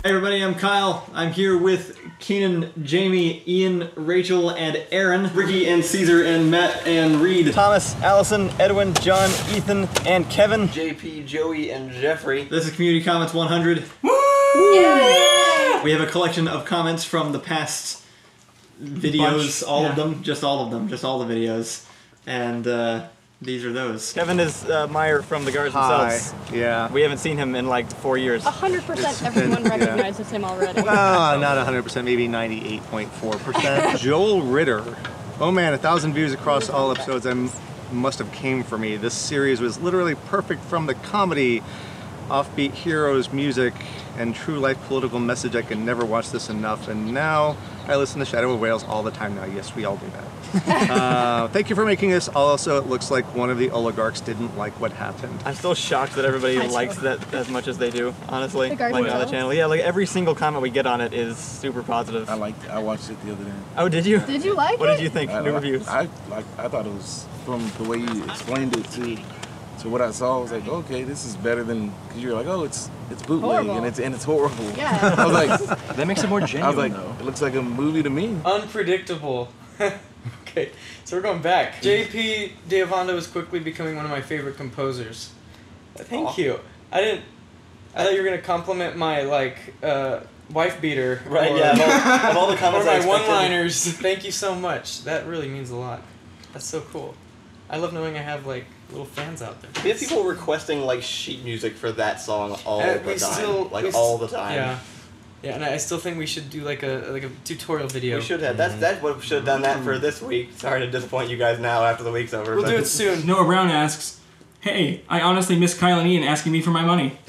Hey everybody, I'm Kyle. I'm here with Keanan, Jamie, Ian, Rachel, and Erin, Ricky and Cesar and Matt and Reid, Thomas, Allison, Edwin, John, Ethan, and Kevin, JP, Joey, and Jeffrey. This is Community Comments 100. Woo! Yay! We have a collection of comments from the past videos, all of them, just all the videos, and these are those. Kevin is Meyer from the Guards themselves. Yeah. We haven't seen him in like 4 years. 100% everyone recognizes him already. Well, not 100%, maybe 98.4%. Joel Ritter. Oh man, 1,000 views across all episodes. Must have came for me. This series was literally perfect from the comedy, offbeat heroes, music, and true life political message. I can never watch this enough. And now I listen to Shadow of Whales all the time now. Yes, we all do that. Thank you for making this. Also, it looks like one of the oligarchs didn't like what happened. I'm still shocked that everybody likes that as much as they do, honestly. The like on the channel. Yeah, like every single comment we get on it is super positive. I liked it. I watched it the other day. Oh, did you? Did you like what it? What did you think? New reviews. I thought it was, from the way you explained it to what I saw, I was like, okay, this is better than, because you're like, oh, it's bootleg and it's horrible. Yeah. I was like, that makes it more genuine. I was like, though. It looks like a movie to me. Unpredictable. Okay, so we're going back. JP de Ovando is quickly becoming one of my favorite composers. Thank you. I thought you were gonna compliment my wife beater. Right. Or, Yeah. Of all the comments, or my one-liners. Thank you so much. That really means a lot. That's so cool. I love knowing I have like little fans out there. We have people requesting like sheet music for that song all the time. All the time. Yeah. Yeah, and I still think we should do like a tutorial video. We should have. That's what we should have done that for this week. Sorry to disappoint you guys now after the week's over. We'll do it soon. Noah Brown asks, "Hey, I honestly miss Kyle and Ian asking me for my money."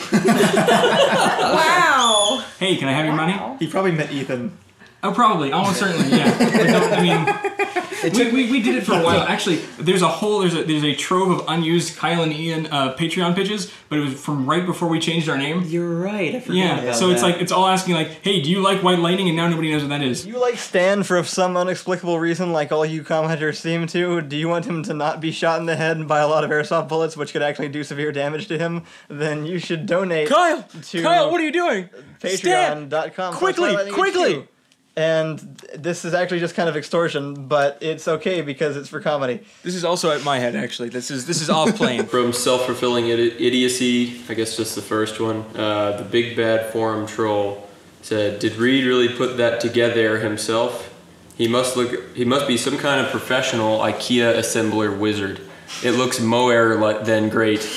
Wow. Hey, can I have your money? He probably meant Ethan. Oh, probably. Almost certainly, yeah. But no, I mean, we did it for a while. Actually, there's a trove of unused Kyle and Ian Patreon pitches, but it was from right before we changed our name. You're right. I forgot Yeah, about so that. it's like it's all asking like, "Hey, do you like White Lightning?" And now nobody knows what that is. Do you like Stan for some unexplicable reason, like all you commenters seem to? Do you want him to not be shot in the head by a lot of airsoft bullets, which could actually do severe damage to him? Then you should donate. Kyle, what are you doing? Patreon.com. Quickly! And this is actually just kind of extortion, but it's okay because it's for comedy. This is also at my head, actually. This is off plane. From Self-Fulfilling Idiocy, I guess just the first one, the Big Bad Forum Troll said, "Did Reid really put that together himself? He must be some kind of professional IKEA assembler wizard. It looks more than great.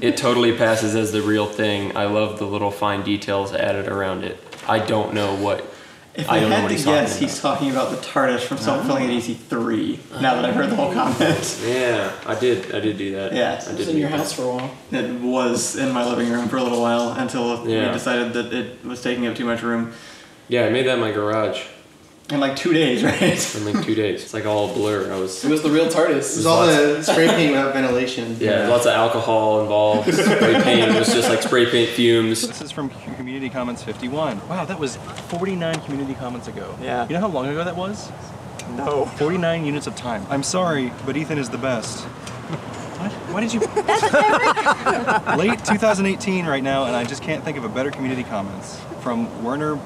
It totally passes as the real thing. I love the little fine details added around it. I don't know what." If I had to guess, he's talking about the TARDIS from Self-Fulfilling Idiocy 3, now that I've heard the whole comment. Yeah, I did do that. Yeah. I It was in your house for a while. It was in my living room for a little while until we decided that it was taking up too much room. Yeah, I made that in my garage. In like 2 days, right? In like 2 days. It's like all a blur. It was the real TARDIS. It was all the spray paint without ventilation. Yeah, lots of alcohol involved. Spray paint. It was just like spray paint fumes. This is from Community Comments 51. Wow, that was 49 community comments ago. Yeah. You know how long ago that was? No. 49 units of time. I'm sorry, but Ethan is the best. What? Why did you? Late 2018 right now, and I just can't think of a better community comments. From Werner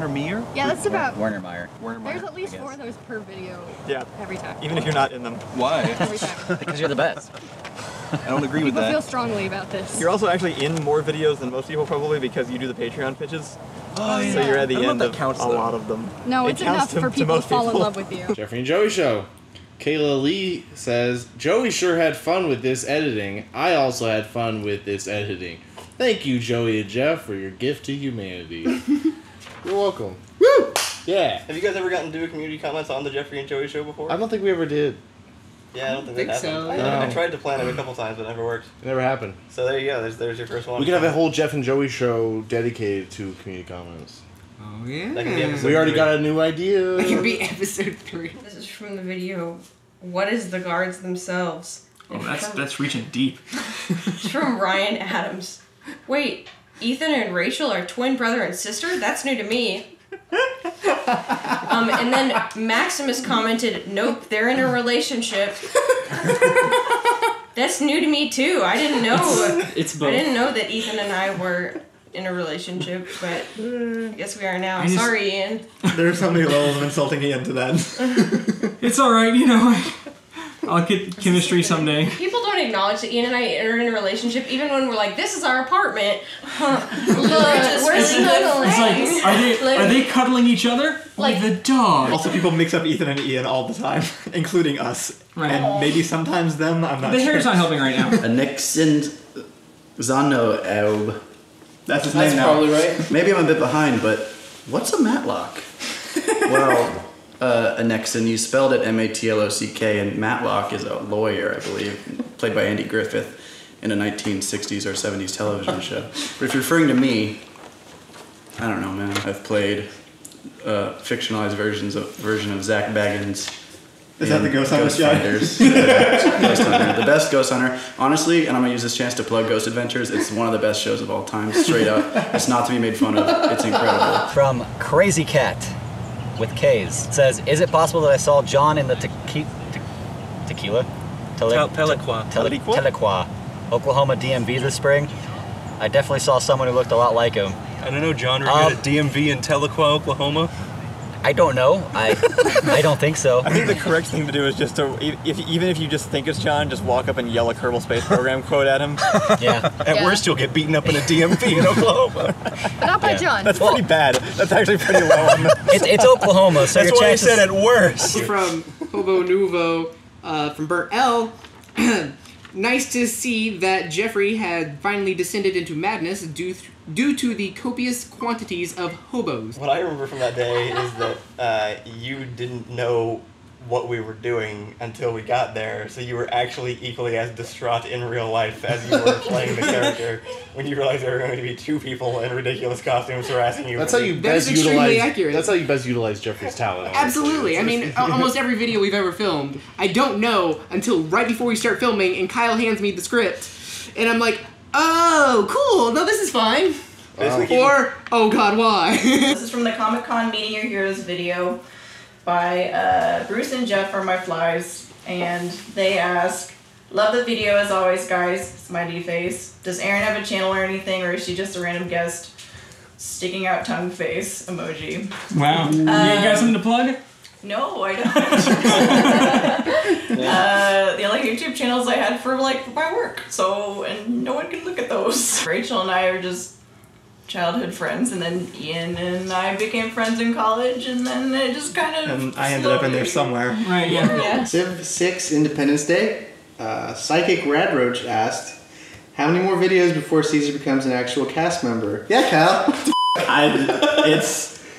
Meyer? Yeah, that's about... Werner Meyer. There's at least 4 of those per video. Yeah. Every time. Even if you're not in them. Why? Every time. Because you're the best. I don't agree with People that. feel strongly about this. You're also actually in more videos than most people probably because you do the Patreon pitches. Oh, yeah. So you're at the end of counts, a lot of them. No, It it's counts enough for to people to most fall in people. love with you. Jeffrey and Joey Show. Kayla Lee says, "Joey sure had fun with this editing. I also had fun with this editing. Thank you, Joey and Jeff, for your gift to humanity." You're welcome. Woo! Yeah. Have you guys ever gotten to do community comments on the Jeffrey and Joey show before? I don't think we ever did. Yeah, I don't think that happened. No. I tried to plan it a couple times, but it never worked. It never happened. So there you go. There's your first one. We could have a whole Jeff and Joey show dedicated to community comments. Oh yeah. That could be episode We already 3. got a new idea. It could be episode 3. This is from the video, What is the Guards Themselves? Oh, that's reaching deep. It's from Ryan Adams. Wait, Ethan and Rachel are twin brother and sister? That's new to me. And then Maximus commented, "Nope, they're in a relationship." That's new to me too. I didn't know. It's both. I didn't know that Ethan and I were in a relationship, but I guess we are now. Sorry, Ian. There's so many levels of insulting Ian to that. It's alright, you know. I'll get chemistry someday. People don't acknowledge that Ian and I are in a relationship, even when we're like, "This is our apartment." Look, we're snuggling. It's like, are they cuddling each other? Like the dog. Also, people mix up Ethan and Ian all the time, including us. Right. And maybe sometimes them, I'm not The sure. hair's not helping right now. Nixon Zanoelb. That's his name now. Probably right. Maybe I'm a bit behind, but what's a matlock? Well, Nixon, you spelled it Matlock, and Matlock is a lawyer, I believe, played by Andy Griffith in a 1960s or 70s television show. But if you're referring to me, I don't know, man. I've played fictionalized version of Zach Baggins. Is that the Ghost Hunter Ghost guy? Finders. Ghost Hunter. The best Ghost Hunter. Honestly, and I'm going to use this chance to plug Ghost Adventures, it's one of the best shows of all time, straight up. It's not to be made fun of. It's incredible. From Crazy Cat with K's. It says, is it possible that I saw John in the Tequila? Tahlequah, Oklahoma DMV this spring? I definitely saw someone who looked a lot like him. I don't know, John, were you at a DMV in Tahlequah, Oklahoma? I don't know. I don't think so. I think the correct thing to do is just to, even if you just think it's John, just walk up and yell a Kerbal Space Program quote at him. Yeah. At worst, you'll get beaten up in a DMV in Oklahoma. Not by John. That's pretty bad. That's actually pretty low on the... It's Oklahoma, so That's your why I chances... said at worst. From Hobo Nuvo, from Bert L. Nice to see that Jeffrey had finally descended into madness due to the copious quantities of hobos. What I remember from that day is that you didn't know what we were doing until we got there, so you were actually equally as distraught in real life as you were playing the character when you realized there were going to be two people in ridiculous costumes harassing you. That's how you best utilize. That's how you best utilize Jeffrey's talent. Absolutely. I mean, almost every video we've ever filmed, I don't know until right before we start filming, and Kyle hands me the script, and I'm like, "Oh, cool. No, this is fine." Or, "Oh God, why?" This is from the Comic-Con Meeting Your Heroes video by Bruce and Jeff are my flies, and they ask, "Love the video as always, guys." Smiley face. Does Erin have a channel or anything, or is she just a random guest? Sticking out tongue face emoji. Wow. You got something to plug? No, I don't. The only YouTube channels I had for my work, so, and no one can look at those. Rachel and I are just childhood friends, and then Ian and I became friends in college, and then it just kind of. And I ended up in there somewhere. Right, yeah. Civ 6 Independence Day. Psychic Radroach asked, how many more videos before Cesar becomes an actual cast member? Yeah, Kyle.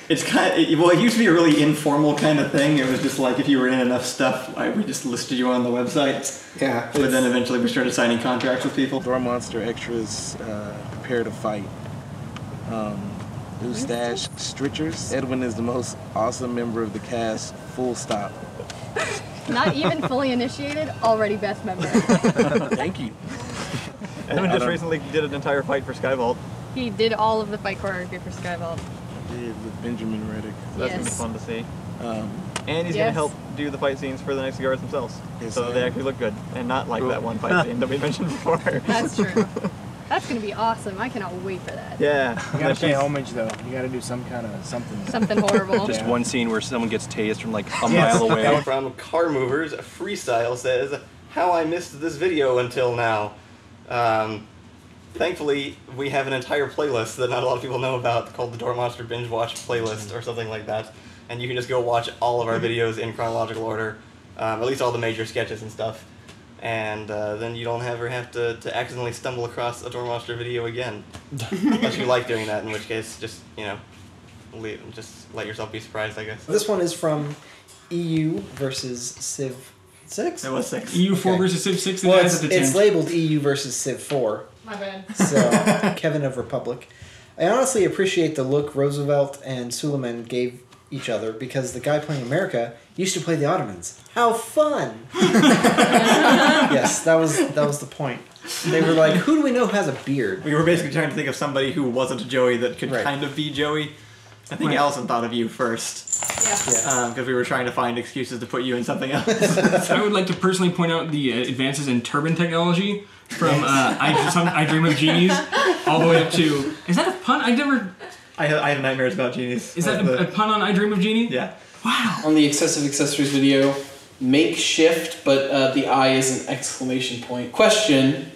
It's kind of, well, it used to be a really informal kind of thing. It was just like if you were in enough stuff, we just listed you on the website. Yeah. But then eventually we started signing contracts with people. Door Monster Extras, Prepare to Fight. New Stash Stritchers. Edwin is the most awesome member of the cast, full stop. Not even fully initiated, already best member. Thank you. Edwin just recently did an entire fight for Skyvault. He did all of the fight choreography for Skyvault. I did with Benjamin Reddick. So that's going to be fun to see. And he's going to help do the fight scenes for the next guards themselves. Yes, so that they actually look good. And not like that one fight scene that we mentioned before. That's true. That's going to be awesome. I cannot wait for that. Yeah. You gotta pay homage though. You gotta do some kind of something. Something horrible. Just one scene where someone gets tased from like a mile away. From Car Movers, Freestyle says, how I missed this video until now. Thankfully, we have an entire playlist that not a lot of people know about called the Door Monster Binge Watch Playlist or something like that. And you can just go watch all of our videos in chronological order, at least all the major sketches and stuff. And then you don't ever have to accidentally stumble across a Door Monster video again. Unless you like doing that, in which case, just, you know, just let yourself be surprised, I guess. This one is from EU versus Civ 6? It was 6. EU4 versus Civ 6? Well, it's labeled EU versus Civ 4. My bad. So, Kevin of Republic. I honestly appreciate the look Roosevelt and Suleiman gave each other because the guy playing America used to play the Ottomans. How fun! Yes, that was the point. They were like, who do we know has a beard? We were basically trying to think of somebody who wasn't Joey that could kind of be Joey. I think Allison thought of you first. Yeah. Because we were trying to find excuses to put you in something else. I would like to personally point out the advances in turban technology. From I Dream of Genies all the way up to... Is that a pun? I have nightmares about genies. Is that a pun on I Dream of Genie? Yeah. Wow. On the excessive accessories video, makeshift, but the I is an exclamation point. Question,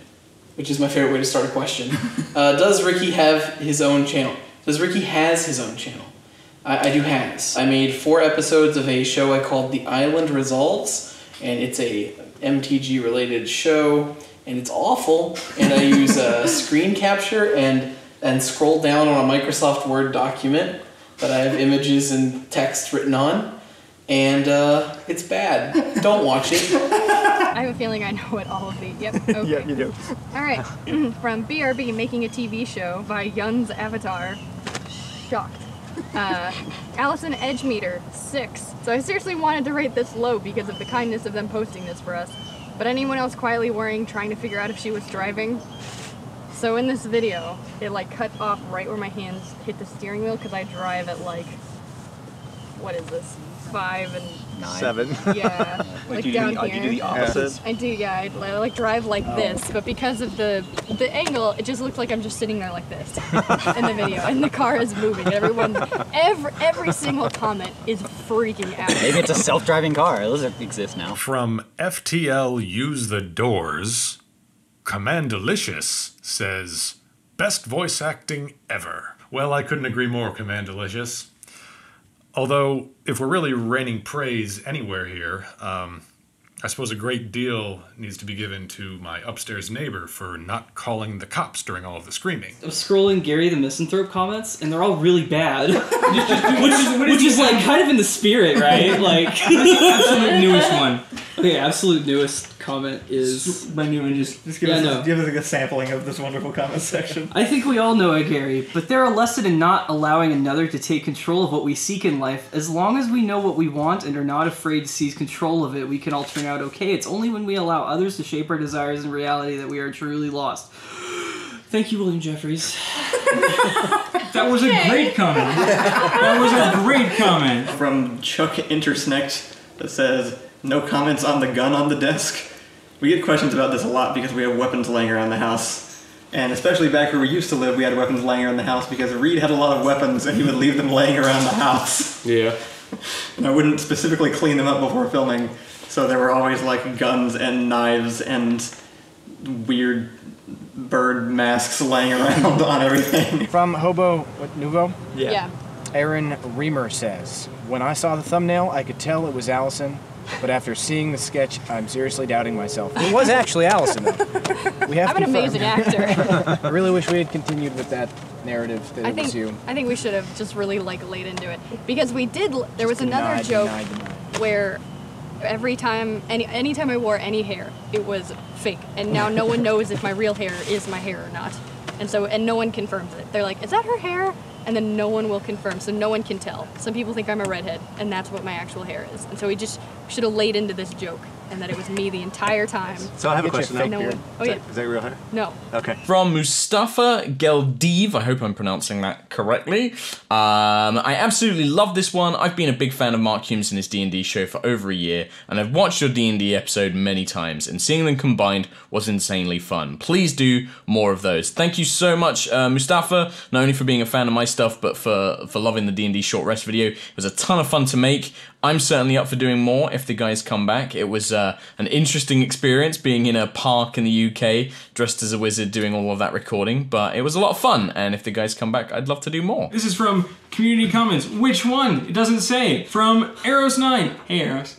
which is my favorite way to start a question. Does Ricky have his own channel? Does Ricky has his own channel? I do has. I made 4 episodes of a show I called The Island Results, and it's a MTG related show, and it's awful, and I use screen capture and scroll down on a Microsoft Word document that I have images and text written on, and it's bad. Don't watch it. I have a feeling I know what all of these. Yep. Okay. Yeah, you do. All right. From BRB making a TV show by Yun's Avatar. Shocked. Allison Edgemeter 6. So I seriously wanted to rate this low because of the kindness of them posting this for us. But anyone else quietly worrying, trying to figure out if she was driving? So in this video, it like cut off right where my hands hit the steering wheel because I drive at like, what is this, 5 and 9? 7. Yeah, like down here. Do you do the opposite? I do, yeah. I like drive like this, but because of the angle, it just looks like I'm just sitting there like this in the video, and the car is moving. Every single comment is freaking out. Maybe it's a self-driving car. Those exist now. From FTL Use the Doors, Commandalicious says, best voice acting ever. Well, I couldn't agree more, Commandalicious. Although, if we're really raining praise anywhere here, I suppose a great deal needs to be given to my upstairs neighbor for not calling the cops during all of the screaming. I'm scrolling Gary the Misanthrope comments, and they're all really bad. which is like kind of in the spirit, right? Like absolute newest one. Okay, absolute newest comment is my new one. Just give us like a sampling of this wonderful comment section. I think we all know it, Gary, but there are lesson in not allowing another to take control of what we seek in life. As long as we know what we want and are not afraid to seize control of it, we can all turn out okay. It's only when we allow others to shape our desires and reality that we are truly lost. Thank you, William Jeffries. That was a great comment. That was a great comment. From Chuck Intersnect that says, no comments on the gun on the desk. We get questions about this a lot because we have weapons laying around the house. And especially back where we used to live, we had weapons laying around the house because Reid had a lot of weapons and he would leave them laying around the house. Yeah. And I wouldn't specifically clean them up before filming, so there were always like guns and knives and weird bird masks laying around on everything. From Hobo Nouveau? Yeah. Aaron Reamer says, when I saw the thumbnail, I could tell it was Allison, but after seeing the sketch, I'm seriously doubting myself. It was actually Allison, though. We have I'm an amazing actor. I really wish we had continued with that narrative that it was you. I think we should have just really like laid into it because we did. There was another joke where every time, anytime I wore any hair, it was fake, and now no one knows if my real hair is my hair or not, and no one confirms it. They're like, "Is that her hair?" And then no one will confirm, so no one can tell. Some people think I'm a redhead, and that's what my actual hair is. And so we just should have laid into this joke, and that it was me the entire time. So I have a question now. No one, Is that real hair? No. Okay. From Mustafa Geldiv, I hope I'm pronouncing that correctly. I absolutely love this one. I've been a big fan of Mark Hulmes and his D&D show for over a year, and I've watched your D&D episode many times, and seeing them combined was insanely fun. Please do more of those. Thank you so much, Mustafa, not only for being a fan of my stuff, but for loving the D&D short rest video. It was a ton of fun to make. I'm certainly up for doing more if the guys come back. It was an interesting experience being in a park in the UK, dressed as a wizard, doing all of that recording, but it was a lot of fun, and if the guys come back, I'd love to do more. This is from community comments. Which one? It doesn't say. From Eros9. Hey, Eros.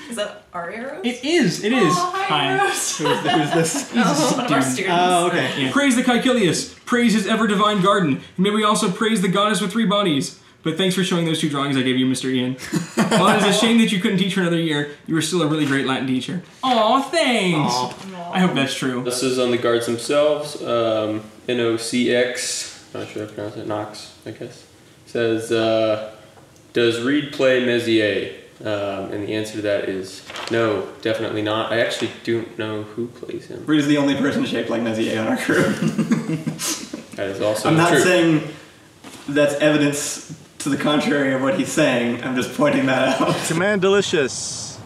Is that our Eros? It is. It is. Oh, hi, Eros. Who's this? One of our students. Oh, okay. Yeah. Praise the Caecilius. Praise his ever-divine garden. May we also praise the goddess with 3 bodies. But thanks for showing those 2 drawings I gave you, Mr. Ian. While it is a shame that you couldn't teach for another year, you were still a really great Latin teacher. Aw, thanks! Aww. I hope that's true. This is on the guards themselves. NOCX, not sure if I pronounced it, Knox, I guess. Says, does Reid play Messier? And the answer to that is no, definitely not. I actually don't know who plays him. Reid is the only person shaped like Messier on our crew. That is also I'm not true. saying that's evidence to the contrary of what he's saying. I'm just pointing that out. Command Delicious.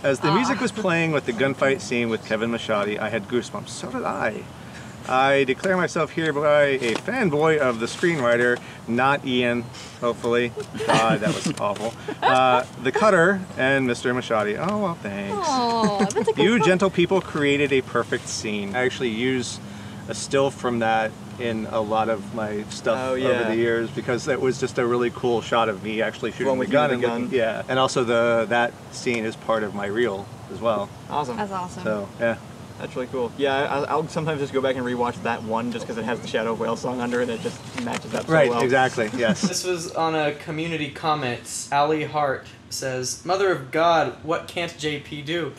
As the music was playing with the gunfight scene with Kevin Machate, I had goosebumps. So did I. I declare myself hereby a fanboy of the screenwriter, not Ian, hopefully. God, that was awful. The Cutter and Mr. Machate. Oh, well, thanks. Oh, that's a good You gentle people created a perfect scene. I actually use a still from that in a lot of my stuff over the years because it was just a really cool shot of me actually shooting the gun. Yeah, and also that scene is part of my reel as well. Awesome. That's awesome. So, yeah. That's really cool. Yeah, I'll sometimes just go back and rewatch that one just because it has the Shadow Whale song under it. It just matches up so well. Right, exactly, yes. This was on a community comments. Allie Hart says, Mother of God, what can't JP do?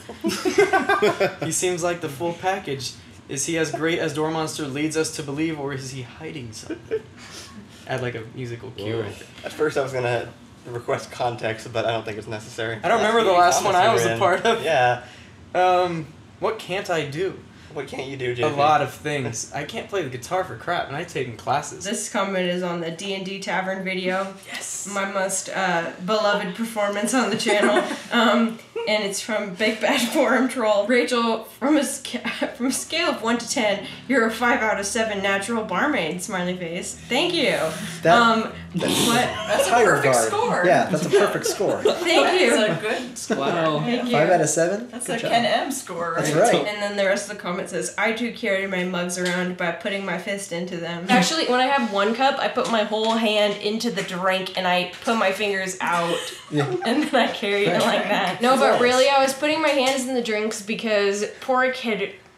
He seems like the full package. Is he as great as Door Monster leads us to believe, or is he hiding something? Add like a musical cue right there. At first I was going to request context, but I don't think it's necessary. I don't remember the last one I was a part of. Yeah. What can't I do? What can't you do, JP? A lot of things. I can't play the guitar for crap, and I've taken classes. This comment is on the D&D Tavern video. Yes! My most beloved performance on the channel. And it's from Big Bad Forum Troll. Rachel, from a scale of 1 to 10, you're a 5 out of 7 natural barmaid, smiley face. Thank you. That's a high perfect regard. score. Yeah, that's a perfect score. Thank you. That's a good score. Wow. Thank you. 5 out of 7? That's Good a job. Ken M score, right? That's right. And then the rest of the comment says, I too carry my mugs around by putting my fist into them. Actually, when I have one cup, I put my whole hand into the drink and I put my fingers out. Yeah. And then I carry it like that. No, but really, I was putting my hands in the drinks because Pork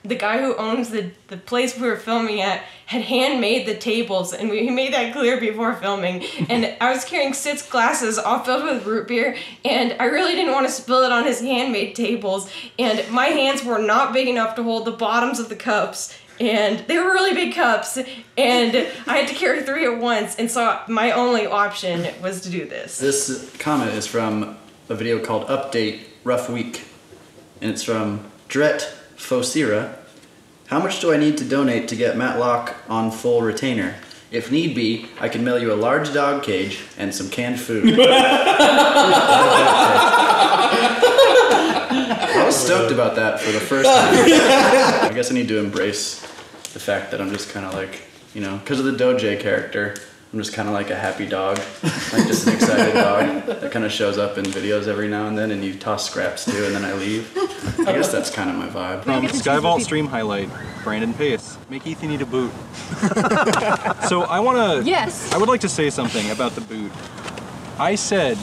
the guy who owns the place we were filming at, had handmade the tables, and he made that clear before filming. And I was carrying 6 glasses all filled with root beer, and I really didn't want to spill it on his handmade tables. And my hands were not big enough to hold the bottoms of the cups. And they were really big cups, and I had to carry 3 at once, and so my only option was to do this. This comment is from a video called Update Rough Week, and it's from Jralg Ph4d3r. How much do I need to donate to get Matlock on full retainer? If need be, I can mail you a large dog cage and some canned food. I was stoked about that for the first time. I guess I need to embrace the fact that I'm just kind of like, you know, because of the Doje character, I'm just kind of like a happy dog, like just an excited dog that kind of shows up in videos every now and then, and you toss scraps to, and then I leave. I guess that's kind of my vibe. From Skyvault Stream Highlight, Brandon Pace. Make Ethan need a boot. So I want to... Yes. I would like to say something about the boot. I said,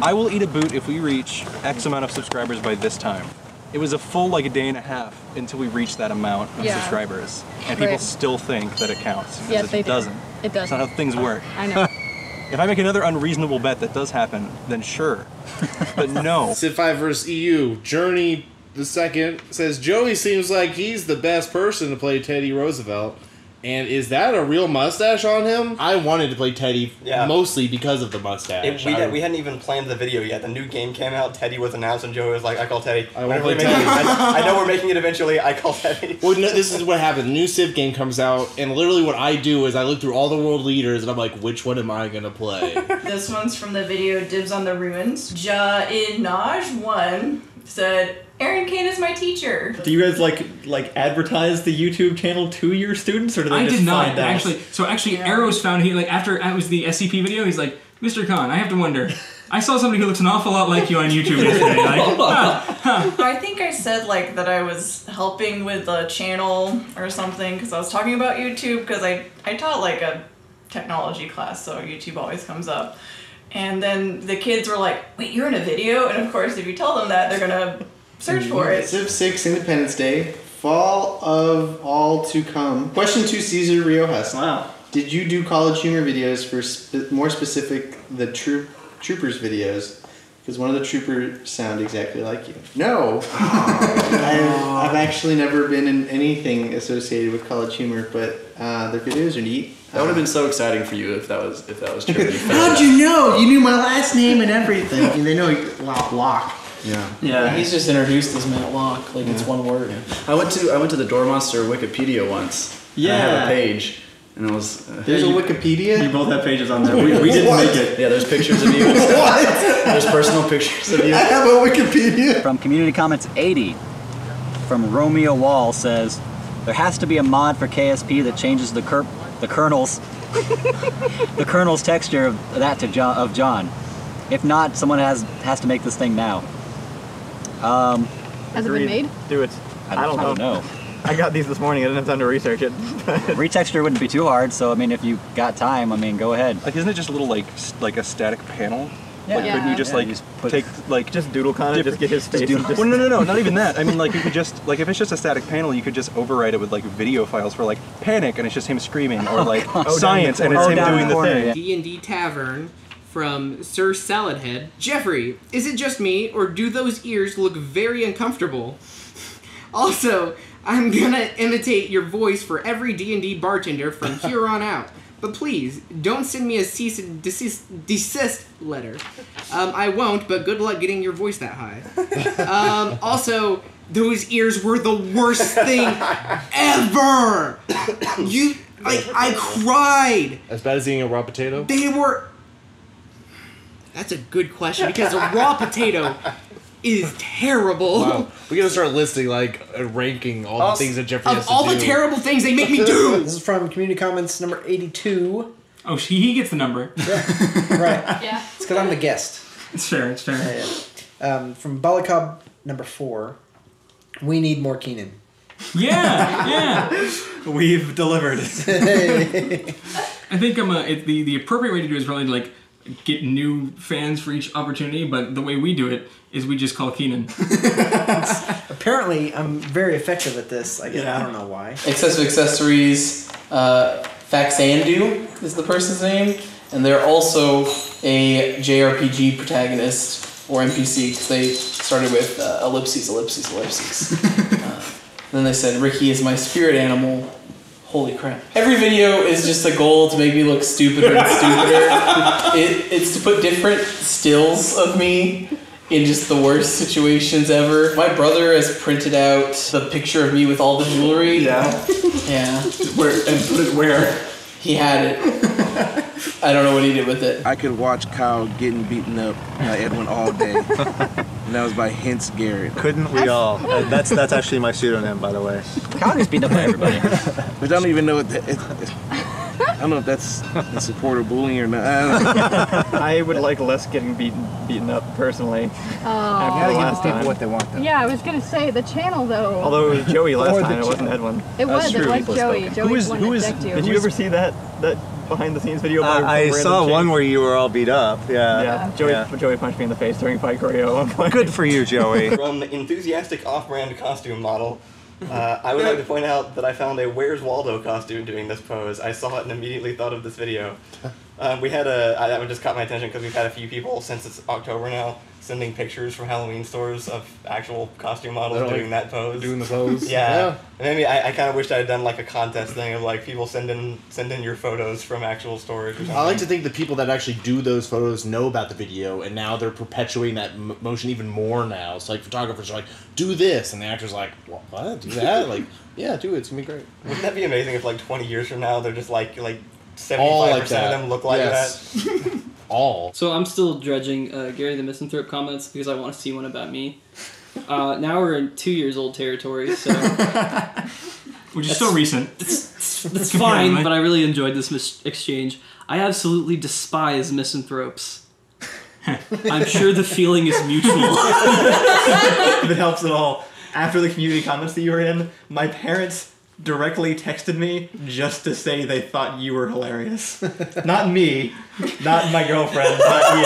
I will eat a boot if we reach X amount of subscribers by this time. It was a full like a day and a half until we reached that amount of subscribers. And people still think that it counts. Yes, it doesn't. It doesn't. That's not how things work. I know. If I make another unreasonable bet that does happen, then sure. But no. Civ 5 vs. EU. Journey the second says, Joey seems like he's the best person to play Teddy Roosevelt. And is that a real mustache on him? I wanted to play Teddy mostly because of the mustache. We hadn't even planned the video yet. The new game came out, Teddy was announced, and Joey was like, I call Teddy. I want to play Teddy. I know we're making it eventually, I call Teddy. Well, no, this is what happened. The new Civ game comes out, and literally what I do is I look through all the world leaders, and I'm like, which one am I going to play? This one's from the video Dibs on the Ruins. Jainaj1 said, Erin Cain is my teacher. Do you guys like advertise the YouTube channel to your students, or do they I just did not find out? actually. So actually, Arrows found he after it was the SCP video. He's like, Mr. Khan, I have to wonder. I saw somebody who looks an awful lot like you on YouTube yesterday. I think I said that I was helping with the channel or something because I was talking about YouTube because I taught a technology class, so YouTube always comes up. And then the kids were like, wait, you're in a video? And of course, if you tell them that, they're gonna search for it. Civ 6 Independence Day, fall of all to come. Question to Cesar Riojas. Wow. Did you do college humor videos for more specific the troopers videos? Because one of the troopers sound exactly like you. No. I've actually never been in anything associated with college humor, but their videos are neat. That would have been so exciting for you if that was true. How'd you know? You knew my last name and everything. And they know Locke. Yeah. He's just introduced as Matlock, it's one word. I went to the Door Monster Wikipedia once. Yeah. I have a page, And it was... There's a Wikipedia? You both have pages on there. We didn't make it. Yeah, there's pictures of you. What? There's personal pictures of you. I have a Wikipedia. From Community Comments 80, from Romeo Wall says, there has to be a mod for KSP that changes the kernel's the kernel's texture of that to John. If not, someone has to make this thing now. Has it been made? Do it. I don't know. I got these this morning. I didn't have time to research it. Retexture wouldn't be too hard, so I mean, if you got time, I mean, go ahead. Like, isn't it just a little like a static panel? Yeah. Like, couldn't you just take like just doodle kind of just get his face? Well, no, not even that. I mean, like you could just if it's just a static panel, you could just override it with like video files for like panic, and it's just him screaming, or like science, and it's him doing the thing. D&D Tavern from Sir Saladhead. Jeffrey, is it just me, or do those ears look very uncomfortable? Also, I'm gonna imitate your voice for every D&D bartender from here on out. But please, don't send me a cease and desist letter. I won't, but good luck getting your voice that high. Also, those ears were the worst thing ever! I cried! As bad as eating a raw potato? They were... That's a good question, because a raw potato is terrible. Wow. We gotta start listing, ranking all the things that Jeffrey has to do. Of all the terrible things they make me do! This is from Community Comments number 82. Oh, he gets the number. Yeah, right. Yeah. It's because I'm the guest. It's fair, it's fair. Yeah. From Balakab number 4, we need more Keanan. Yeah. We've delivered. I think the appropriate way to do it is probably to get new fans for each opportunity, but the way we do it is we just call Keanan. Apparently, I'm very effective at this. I don't know why. Excessive Accessories, Faxandu is the person's name, and they're also a JRPG protagonist or NPC because they started with ellipses. Then they said, Ricky is my spirit animal. Holy crap. Every video is just a goal to make me look stupider and stupider. It's to put different stills of me in just the worst situations ever. My brother has printed out the picture of me with all the jewelry. Yeah. Put it where? He had it. I don't know what he did with it. I could watch Kyle getting beaten up by Edwin all day. And that was by Hints Garrett. Couldn't we all? That's actually my pseudonym, by the way. Kyle gets beaten up by everybody. But I don't even know what I don't know if that's the supporter bullying or not. I would like less getting beaten up personally. Gotta give people what they want, though. Yeah, I was gonna say the channel though. Although it was Joey last time, it wasn't Edwin. It was Joey. Joey's the one that decked you. Did you ever see that behind the scenes video? I saw one where you were all beat up. Yeah. Joey punched me in the face during Pike choreo. Good for you, Joey. From Enthusiastic Off-Brand Costume Model. I would like to point out that I found a Where's Waldo costume doing this pose. I saw it and immediately thought of this video. That one just caught my attention because we've had a few people since it's October now sending pictures from Halloween stores of actual costume models doing that pose. Doing the pose? Yeah. And maybe I kind of wished I had done a contest thing of people send in your photos from actual stores or something. I like to think the people that actually do those photos know about the video, and now they're perpetuating that motion even more now. So photographers are like, do this, and the actor's like, what? Do that? Yeah, do it. It's gonna be great. Wouldn't that be amazing if 20 years from now they're just 75% of them look like that? All. So I'm still dredging Gary the Misanthrope comments because I want to see one about me. Now we're in 2 years old territory, so which is still recent. It's fine, but I really enjoyed this exchange. I absolutely despise misanthropes. I'm sure the feeling is mutual. If it helps at all, after the community comments that you were in, my parents directly texted me just to say they thought you were hilarious. Not me, not my girlfriend, not you.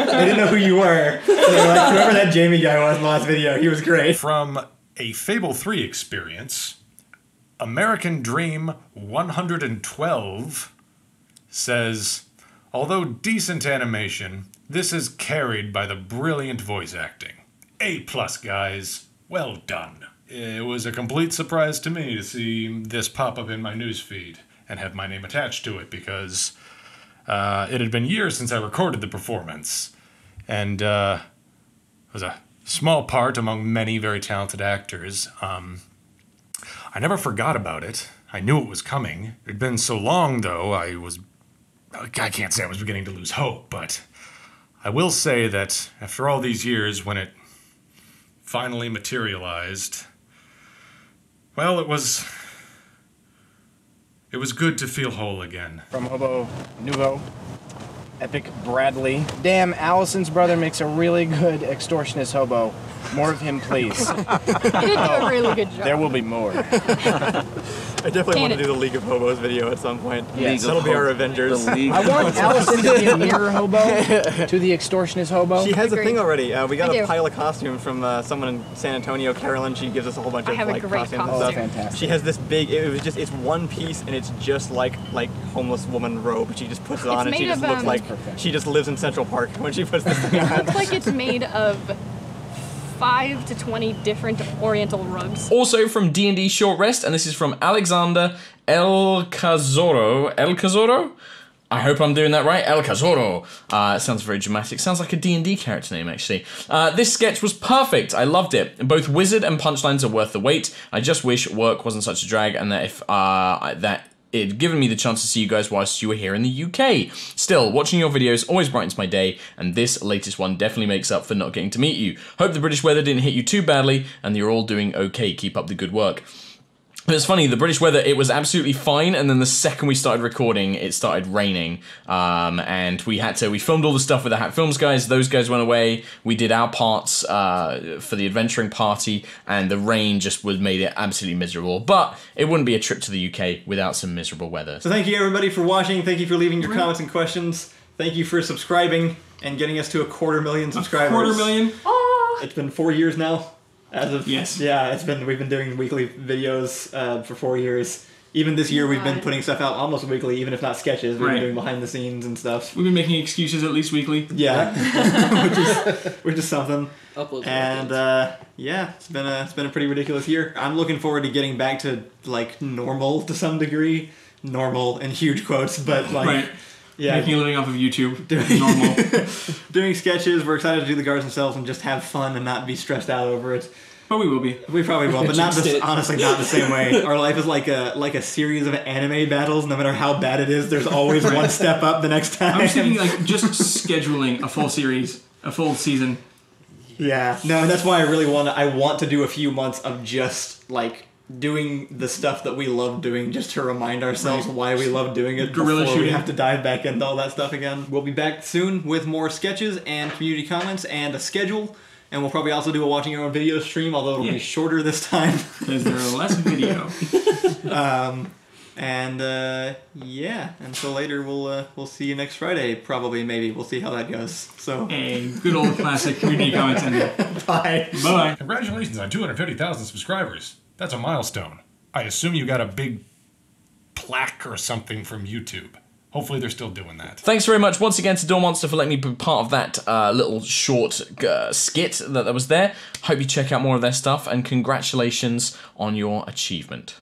They didn't know who you were. So they were like, whoever that Jamie guy was in the last video, he was great. From a Fable 3 experience, American Dream 112 says, although decent animation, this is carried by the brilliant voice acting. A+, guys. Well done. It was a complete surprise to me to see this pop up in my newsfeed and have my name attached to it because it had been years since I recorded the performance. And it was a small part among many very talented actors. I never forgot about it. I knew it was coming. It'd been so long, though, I can't say I was beginning to lose hope, but I will say that after all these years, when it finally materialized, well, it was good to feel whole again. From Hobo Nouveau, Epic Bradley. Damn, Allison's brother makes a really good extortionist hobo. More of him, please. You did do a really good job. There will be more. I definitely want to do the League of Hobos video at some point. Yes. That'll be our Avengers. I want Allison to be a mirror hobo to the extortionist hobo. She has a thing already. We got a pile of costumes from someone in San Antonio, Carolyn. She gives us a whole bunch of like costumes and stuff. Fantastic. She has this big. It's one piece and it's just like homeless woman robe. She just puts it on and she just looks like she just lives in Central Park when she puts this thing on. It looks like it's made of 5 to 20 different Oriental rugs. Also from D&D Short Rest, and this is from Alexander El Cazoro? I hope I'm doing that right. El Cazoro. It sounds very dramatic. Sounds like a D&D character name, actually. This sketch was perfect. I loved it. Both wizard and punchlines are worth the wait. I just wish work wasn't such a drag, and that if that it'd given me the chance to see you guys whilst you were here in the UK. Still, watching your videos always brightens my day, and this latest one definitely makes up for not getting to meet you. Hope the British weather didn't hit you too badly, and you're all doing okay. Keep up the good work. It's funny, the British weather, it was absolutely fine, and then the second we started recording, it started raining, and we filmed all the stuff with the Hat Films guys, those guys went away, we did our parts for the adventuring party, and the rain just made it absolutely miserable, but it wouldn't be a trip to the UK without some miserable weather. So thank you everybody for watching, thank you for leaving your comments and questions, thank you for subscribing, and getting us to 250,000 subscribers. 250,000? It's been 4 years now. As of yes, yeah, we've been doing weekly videos for 4 years. Even this year, we've been putting stuff out almost weekly, even if not sketches. We've been doing behind the scenes and stuff. We've been making excuses at least weekly. Yeah, which is something. And yeah, it's been a pretty ridiculous year. I'm looking forward to getting back to like normal to some degree, normal in huge quotes, but like. Yeah, making a living off of YouTube. Normal. Doing sketches. We're excited to do the guards themselves and just have fun and not be stressed out over it. But we will be. We probably will, but honestly not the same way. Our life is like a series of anime battles. No matter how bad it is, there's always one step up the next time. I was thinking like just scheduling a full series, a full season. Yeah. No, and that's why I want to do a few months of just like doing the stuff that we love doing, just to remind ourselves why we love doing it before we have to dive back into all that stuff again. We'll be back soon with more sketches and community comments and a schedule, and we'll probably also do a watching your own video stream, although it'll be shorter this time because there are less video. Yeah, until later, we'll see you next Friday, probably, maybe. We'll see how that goes. So a good old classic community comments ending. Bye. Bye. Congratulations on 250,000 subscribers. That's a milestone. I assume you got a big plaque or something from YouTube. Hopefully they're still doing that. Thanks very much once again to Door Monster for letting me be part of that little short skit that was there. Hope you check out more of their stuff, and congratulations on your achievement.